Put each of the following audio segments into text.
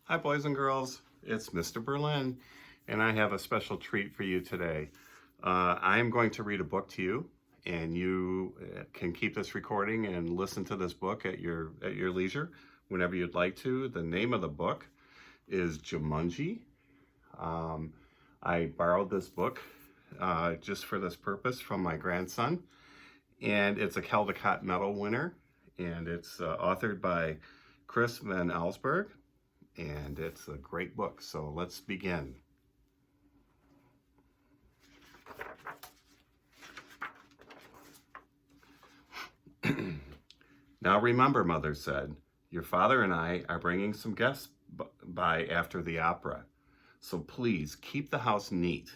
Hi, boys and girls. It's Mr. Berlin, and I have a special treat for you today. I am going to read a book to you, and you can keep this recording and listen to this book at your leisure whenever you'd like to. The name of the book is Jumanji. I borrowed this book just for this purpose from my grandson, and it's a Caldecott Medal winner, and it's authored by Chris Van Allsburg. And it's a great book, so let's begin. Now remember, Mother said, your father and I are bringing some guests by after the opera, so please keep the house neat.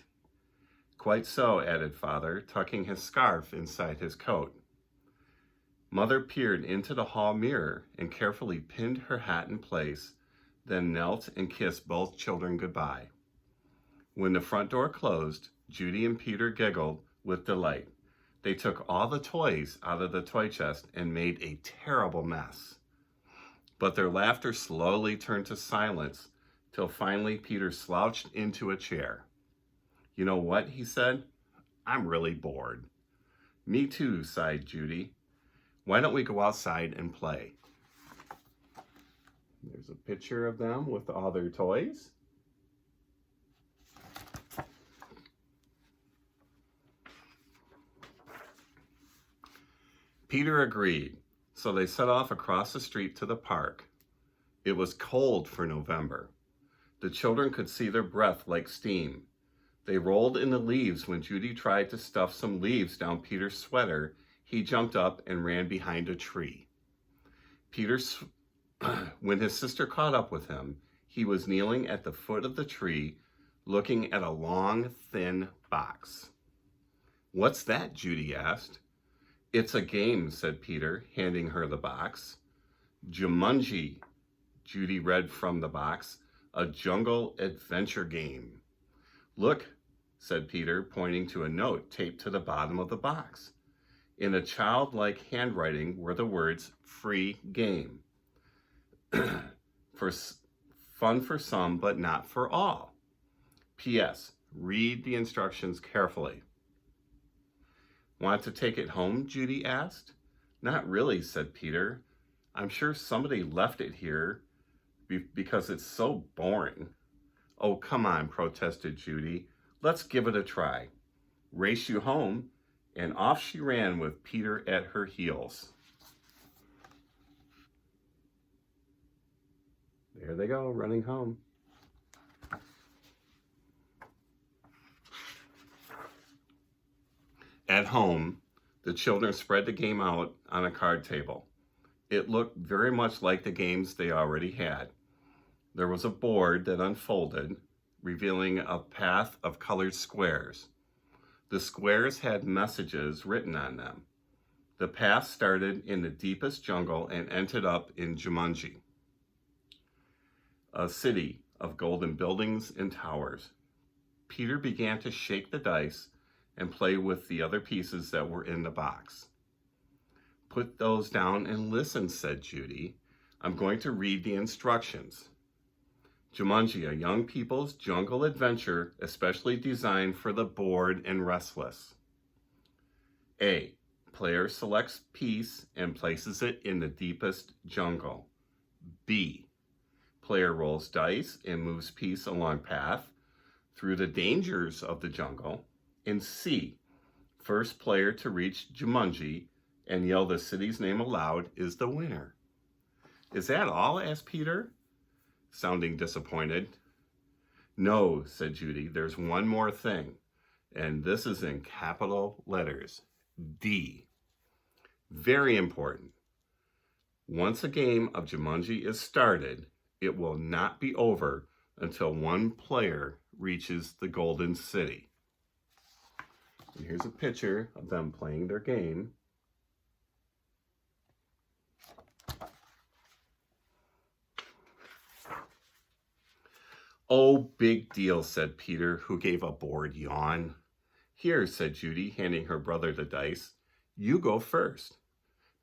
Quite so, added Father, tucking his scarf inside his coat. Mother peered into the hall mirror and carefully pinned her hat in place, then knelt and kissed both children goodbye. When the front door closed, Judy and Peter giggled with delight. They took all the toys out of the toy chest and made a terrible mess. But their laughter slowly turned to silence till finally Peter slouched into a chair. You know what, he said, I'm really bored. Me too, sighed Judy. Why don't we go outside and play? There's a picture of them with all their toys. Peter agreed, so they set off across the street to the park. It was cold for November. The children could see their breath like steam. They rolled in the leaves when Judy tried to stuff some leaves down Peter's sweater. He jumped up and ran behind a tree. When his sister caught up with him, he was kneeling at the foot of the tree, looking at a long, thin box. What's that? Judy asked. It's a game, said Peter, handing her the box. Jumanji, Judy read from the box, a jungle adventure game. Look, said Peter, pointing to a note taped to the bottom of the box. In a childlike handwriting were the words, free game. For fun for some, but not for all. P.S. Read the instructions carefully. Want to take it home? Judy asked. Not really, said Peter. I'm sure somebody left it here because it's so boring. Oh, come on, protested Judy. Let's give it a try. Race you home, and off she ran with Peter at her heels. There they go, running home. At home, the children spread the game out on a card table. It looked very much like the games they already had. There was a board that unfolded, revealing a path of colored squares. The squares had messages written on them. The path started in the deepest jungle and ended up in Jumanji, a city of golden buildings and towers. Peter began to shake the dice and play with the other pieces that were in the box. Put those down and listen, said Judy. I'm going to read the instructions. Jumanji, a young people's jungle adventure especially designed for the bored and restless. A. Player selects piece and places it in the deepest jungle. B. Player rolls dice and moves piece along path through the dangers of the jungle. And C. First player to reach Jumanji and yell the city's name aloud is the winner. Is that all? Asked Peter, sounding disappointed. No, said Judy, there's one more thing, and this is in capital letters. D. Very important. Once a game of Jumanji is started, it will not be over until one player reaches the Golden City. And here's a picture of them playing their game. Oh, big deal, said Peter, who gave a bored yawn. Here, said Judy, handing her brother the dice. You go first.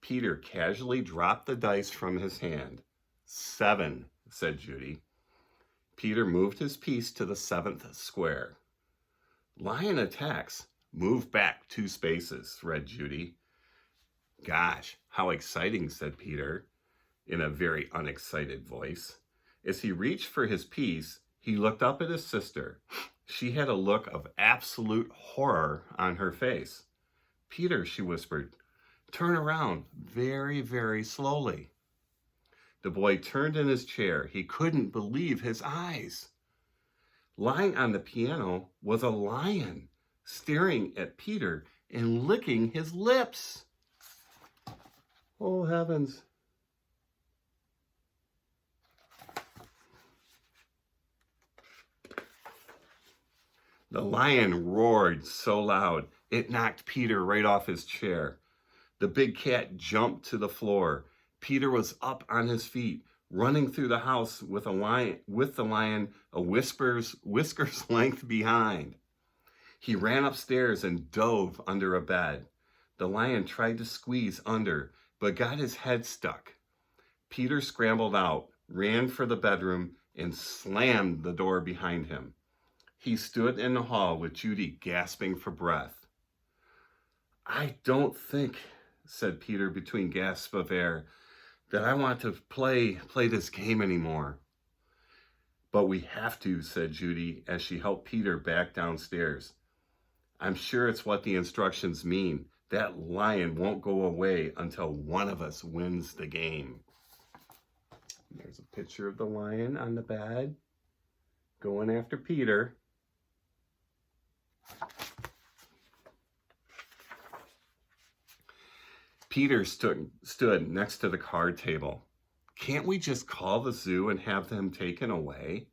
Peter casually dropped the dice from his hand. 7, said Judy. Peter moved his piece to the 7th square. Lion attacks. Move back 2 spaces, read Judy. Gosh, how exciting, said Peter, in a very unexcited voice. As he reached for his piece, he looked up at his sister. She had a look of absolute horror on her face. Peter, she whispered, turn around very, very slowly. The boy turned in his chair. He couldn't believe his eyes. Lying on the piano was a lion, staring at Peter and licking his lips. Oh, heavens. The lion roared so loud, it knocked Peter right off his chair. The big cat jumped to the floor. Peter was up on his feet, running through the house with the lion a whiskers length behind. He ran upstairs and dove under a bed. The lion tried to squeeze under, but got his head stuck. Peter scrambled out, ran for the bedroom, and slammed the door behind him. He stood in the hall with Judy gasping for breath. I don't think, said Peter between gasps of air, that I want to play this game anymore. But we have to, said Judy as she helped Peter back downstairs. I'm sure it's what the instructions mean. That lion won't go away until one of us wins the game. There's a picture of the lion on the bed going after Peter. Peter stood next to the card table. Can't we just call the zoo and have them taken away?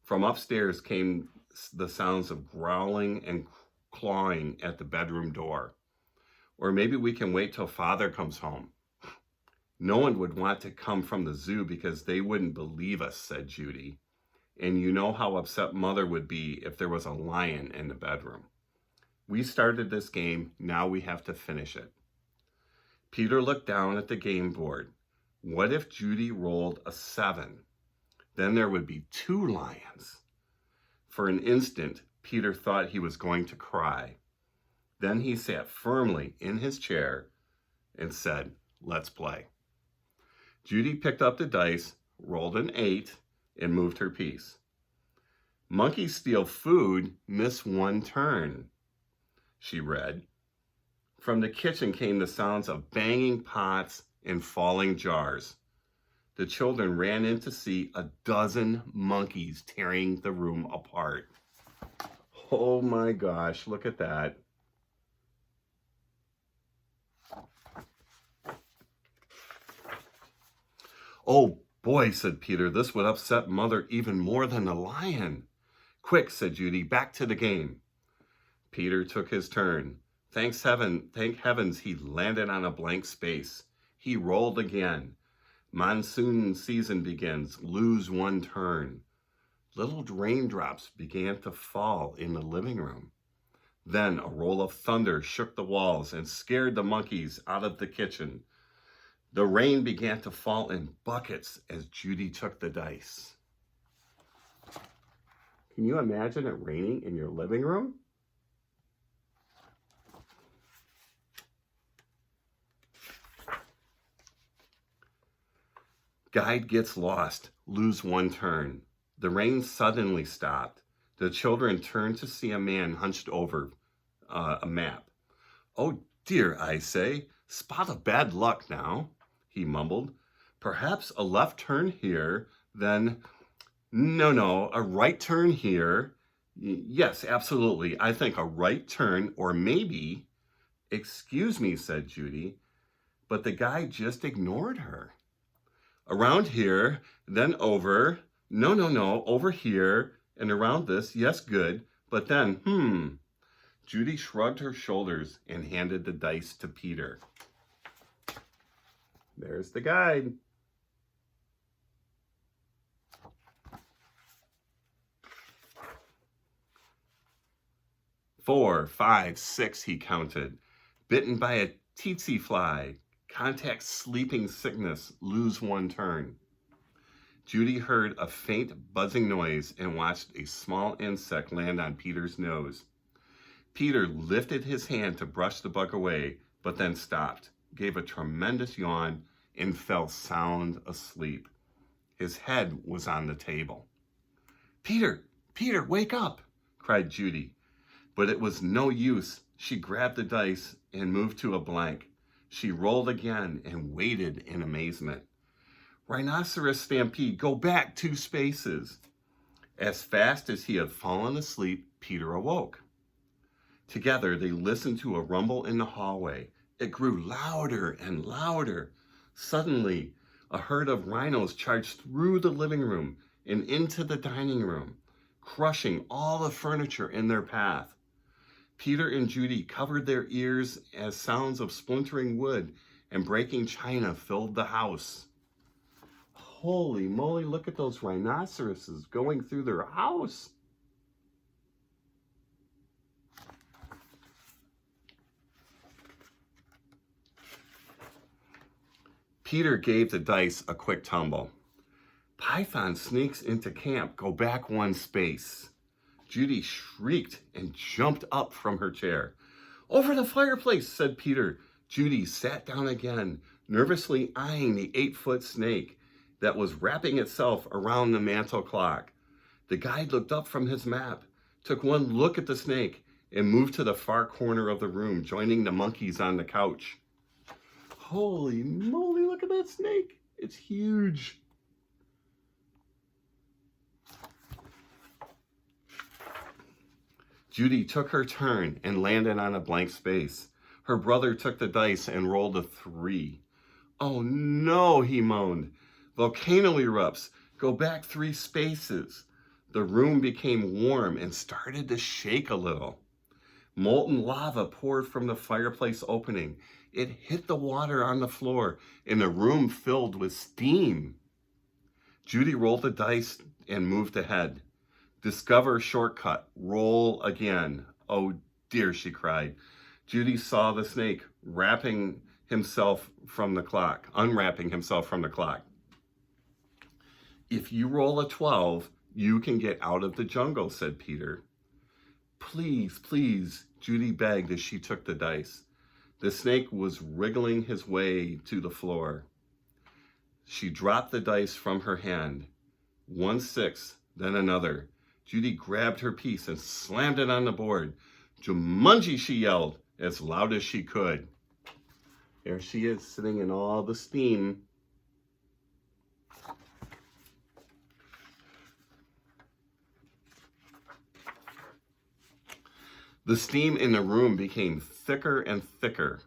From upstairs came the sounds of growling and clawing at the bedroom door. Or maybe we can wait till Father comes home. No one would want to come from the zoo because they wouldn't believe us, said Judy. And you know how upset Mother would be if there was a lion in the bedroom. We started this game, now we have to finish it. Peter looked down at the game board. What if Judy rolled a 7? Then there would be 2 lions. For an instant, Peter thought he was going to cry. Then he sat firmly in his chair and said, let's play. Judy picked up the dice, rolled an 8, and moved her piece. Monkeys steal food, miss 1 turn, she read. From the kitchen came the sounds of banging pots and falling jars. The children ran in to see a dozen monkeys tearing the room apart. Oh my gosh, look at that. Oh boy, said Peter, this would upset Mother even more than the lion. Quick, said Judy, back to the game. Peter took his turn. Thank heavens he landed on a blank space. He rolled again. Monsoon season begins. Lose 1 turn. Little raindrops began to fall in the living room. Then a roll of thunder shook the walls and scared the monkeys out of the kitchen. The rain began to fall in buckets as Judy took the dice. Can you imagine it raining in your living room? Guide gets lost, lose 1 turn. The rain suddenly stopped. The children turned to see a man hunched over a map. Oh dear, I say, spot of bad luck now, he mumbled. Perhaps a left turn here, then... No, a right turn here. Yes, absolutely, I think a right turn, or maybe... Excuse me, said Judy, but the guide just ignored her. Around here, then over. No, over here, and around this, yes, good, but then, Judy shrugged her shoulders and handed the dice to Peter. There's the guide. Four, 5, 6, he counted. Bitten by a tsetse fly. Contact sleeping sickness. Lose 1 turn. Judy heard a faint buzzing noise and watched a small insect land on Peter's nose. Peter lifted his hand to brush the bug away, but then stopped, gave a tremendous yawn, and fell sound asleep. His head was on the table. "Peter, Peter, wake up!" cried Judy. But it was no use. She grabbed the dice and moved to a blank. She rolled again and waited in amazement. "Rhinoceros stampede, go back 2 spaces." As fast as he had fallen asleep, Peter awoke. Together, they listened to a rumble in the hallway. It grew louder and louder. Suddenly, a herd of rhinos charged through the living room and into the dining room, crushing all the furniture in their path. Peter and Judy covered their ears as sounds of splintering wood and breaking china filled the house. Holy moly, look at those rhinoceroses going through their house. Peter gave the dice a quick tumble. "Python sneaks into camp, go back 1 space." Judy shrieked and jumped up from her chair. "Over the fireplace," said Peter. Judy sat down again, nervously eyeing the 8-foot snake that was wrapping itself around the mantel clock. The guide looked up from his map, took one look at the snake, and moved to the far corner of the room, joining the monkeys on the couch. Holy moly, look at that snake. It's huge. Judy took her turn and landed on a blank space. Her brother took the dice and rolled a 3. "Oh no," he moaned. "Volcano erupts. Go back 3 spaces." The room became warm and started to shake a little. Molten lava poured from the fireplace opening. It hit the water on the floor, and the room filled with steam. Judy rolled the dice and moved ahead. "Discover shortcut. Roll again." "Oh dear," she cried. Judy saw the snake unwrapping himself from the clock. "If you roll a 12, you can get out of the jungle," said Peter. "Please, please," Judy begged as she took the dice. The snake was wriggling his way to the floor. She dropped the dice from her hand. 1 6, then another. Judy grabbed her piece and slammed it on the board. "Jumanji," she yelled as loud as she could. There she is, sitting in all the steam. The steam in the room became thicker and thicker.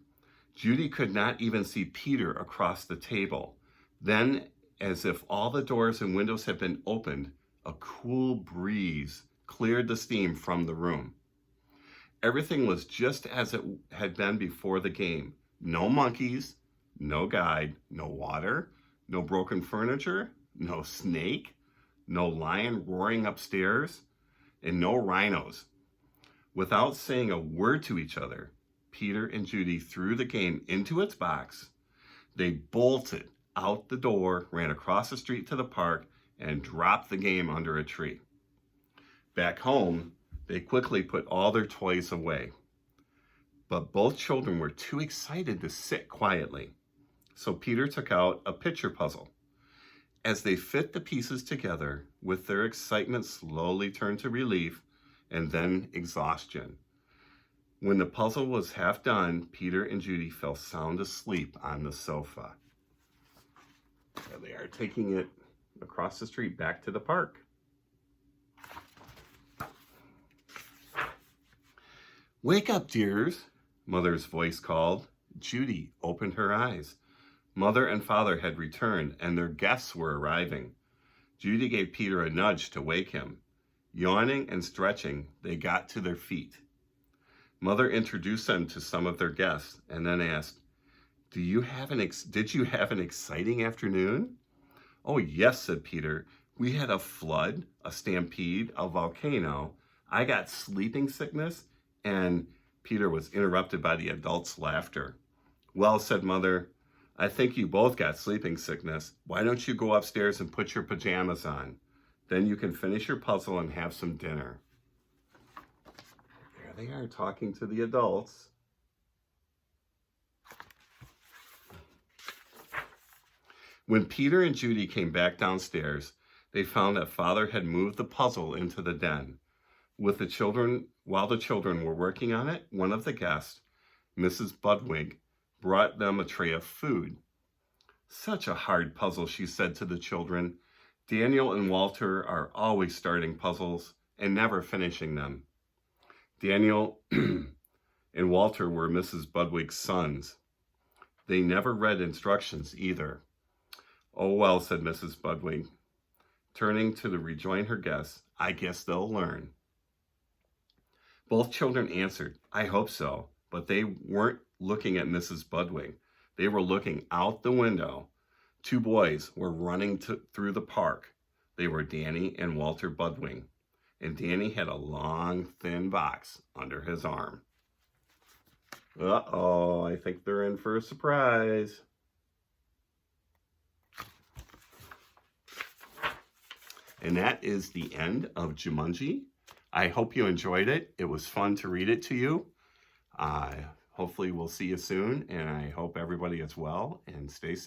Judy could not even see Peter across the table. Then, as if all the doors and windows had been opened, a cool breeze cleared the steam from the room. Everything was just as it had been before the game. No monkeys, no guide, no water, no broken furniture, no snake, no lion roaring upstairs, and no rhinos. Without saying a word to each other, Peter and Judy threw the game into its box. They bolted out the door, ran across the street to the park, and dropped the game under a tree. Back home, they quickly put all their toys away. But both children were too excited to sit quietly. So Peter took out a picture puzzle. As they fit the pieces together, with their excitement slowly turned to relief and then exhaustion. When the puzzle was half done, Peter and Judy fell sound asleep on the sofa. There they are, taking it across the street back to the park. "Wake up, dears," Mother's voice called. Judy opened her eyes. Mother and Father had returned, and their guests were arriving. Judy gave Peter a nudge to wake him. Yawning and stretching, they got to their feet. Mother introduced them to some of their guests and then asked, Did you have an exciting afternoon?" "Oh, yes," said Peter. "We had a flood, a stampede, a volcano. I got sleeping sickness," and Peter was interrupted by the adults' laughter. "Well," said Mother, I think you both got sleeping sickness. Why don't you go upstairs and put your pajamas on? Then you can finish your puzzle and have some dinner. There they are talking to the adults. When Peter and Judy came back downstairs, they found that Father had moved the puzzle into the den. While the children were working on it, one of the guests, Mrs. Budwig, brought them a tray of food. Such a hard puzzle, she said to the children. Daniel and Walter are always starting puzzles and never finishing them. Daniel and Walter were Mrs. Budwig's sons. They never read instructions either. Oh well, said Mrs. Budwig, turning to rejoin her guests. I guess they'll learn. Both children answered, I hope so, but they weren't looking at Mrs. Budwig. They were looking out the window. Two boys were running through the park. They were Danny and Walter Budwig, and Danny had a long, thin box under his arm. Uh-oh, I think they're in for a surprise. And that is the end of Jumanji. I hope you enjoyed it. It was fun to read it to you. Hopefully we'll see you soon, and I hope everybody is well and stay safe.